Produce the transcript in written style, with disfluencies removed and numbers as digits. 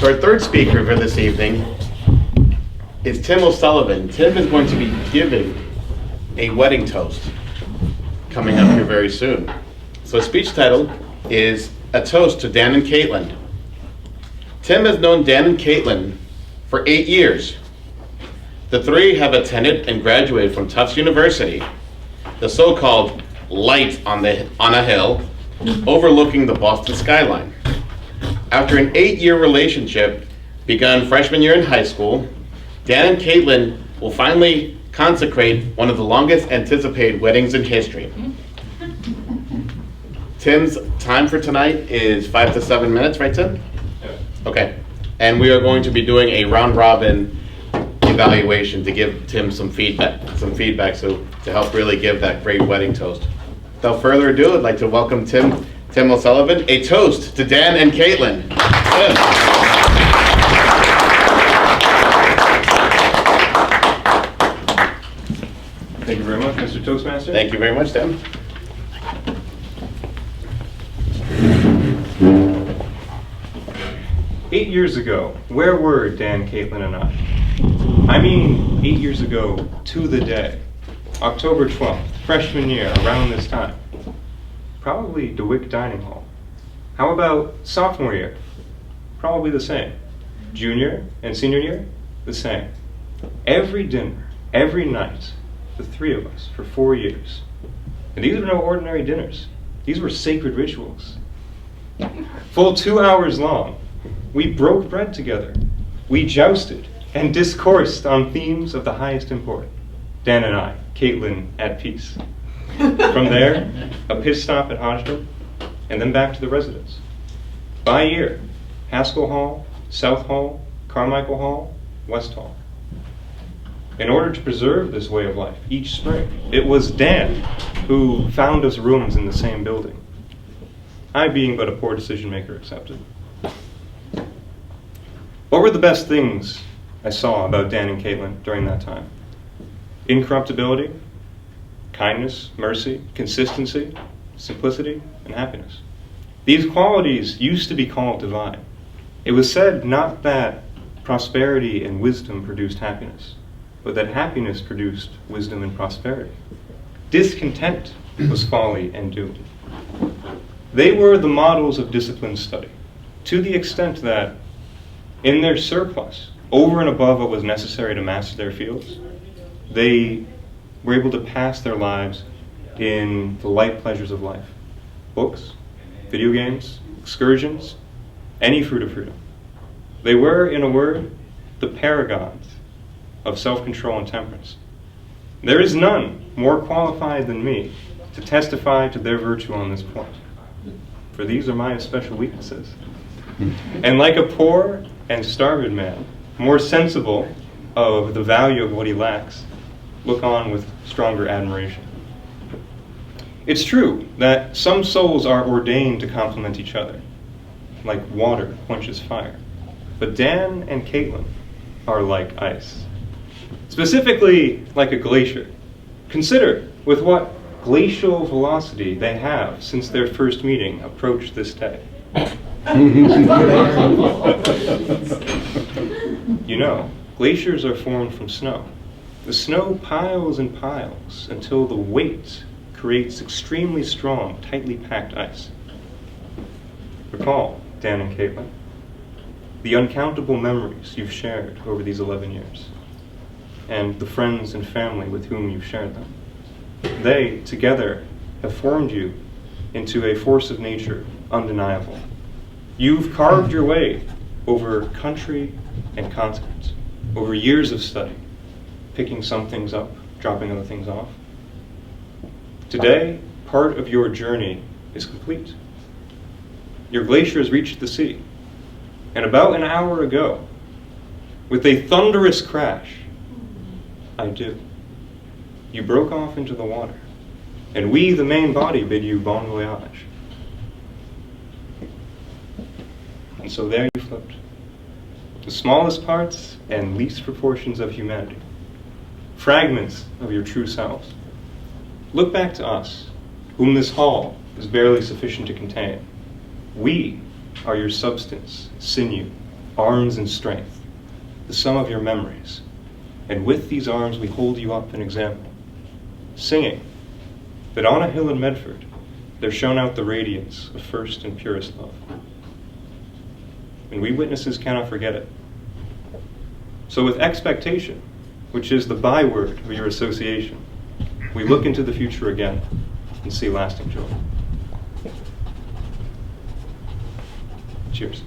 So our third speaker for this evening is Tim O'Sullivan. Tim is going to be giving a wedding toast coming up here very soon. So his speech title is A Toast to Dan and Caitlin. Tim has known Dan and Caitlin for 8 years. The three have attended and graduated from Tufts University, the so-called light on a hill overlooking the Boston skyline. After an 8-year relationship begun freshman year in high school, Dan and Caitlin will finally consecrate one of the longest anticipated weddings in history. Tim's time for tonight is 5 to 7 minutes, right, Tim? Yeah. Okay. And we are going to be doing a round robin evaluation to give Tim some feedback so to help really give that great wedding toast. Without further ado, I'd like to welcome Tim O'Sullivan. A toast to Dan and Caitlin. Tim. Thank you very much, Mr. Toastmaster. Thank you very much, Tim. 8 years ago, where were Dan, Caitlin, and I? I mean, 8 years ago to the day. October 12th, freshman year, around this time. Probably DeWitt Dining Hall. How about sophomore year? Probably the same. Junior and senior year? The same. Every dinner, every night, the three of us for 4 years. And these were no ordinary dinners. These were sacred rituals. Full 2 hours long, we broke bread together. We jousted and discoursed on themes of the highest import. Dan and I, Caitlin at peace. From there, a pit stop at Hodgdon, and then back to the residence. By year, Haskell Hall, South Hall, Carmichael Hall, West Hall. In order to preserve this way of life each spring, it was Dan who found us rooms in the same building. I, being but a poor decision maker, accepted. What were the best things I saw about Dan and Caitlin during that time? Incorruptibility, kindness, mercy, consistency, simplicity, and happiness. These qualities used to be called divine. It was said not that prosperity and wisdom produced happiness, but that happiness produced wisdom and prosperity. Discontent was folly and doom. They were the models of disciplined study, to the extent that in their surplus, over and above what was necessary to master their fields, they were able to pass their lives in the light pleasures of life. Books, video games, excursions, any fruit of freedom. They were, in a word, the paragons of self-control and temperance. There is none more qualified than me to testify to their virtue on this point, for these are my especial weaknesses. And like a poor and starved man, more sensible of the value of what he lacks, look on with stronger admiration. It's true that some souls are ordained to complement each other, like water quenches fire. But Dan and Caitlin are like ice. Specifically, like a glacier. Consider with what glacial velocity they have since their first meeting approached this day. You know, glaciers are formed from snow. The snow piles and piles until the weight creates extremely strong, tightly packed ice. Recall, Dan and Caitlin, the uncountable memories you've shared over these 11 years, and the friends and family with whom you've shared them. They, together, have formed you into a force of nature undeniable. You've carved your way over country and continent, over years of study, picking some things up, dropping other things off. Today, part of your journey is complete. Your glacier has reached the sea, and about an hour ago, with a thunderous crash, I do. You broke off into the water, and we, the main body, bid you bon voyage. And so there you float, the smallest parts and least proportions of humanity, fragments of your true selves. Look back to us, whom this hall is barely sufficient to contain. We are your substance, sinew, arms and strength, the sum of your memories. And with these arms we hold you up an example, singing that on a hill in Medford there shone out the radiance of first and purest love. And we witnesses cannot forget it. So with expectation, which is the byword of your association, we look into the future again and see lasting joy. Cheers.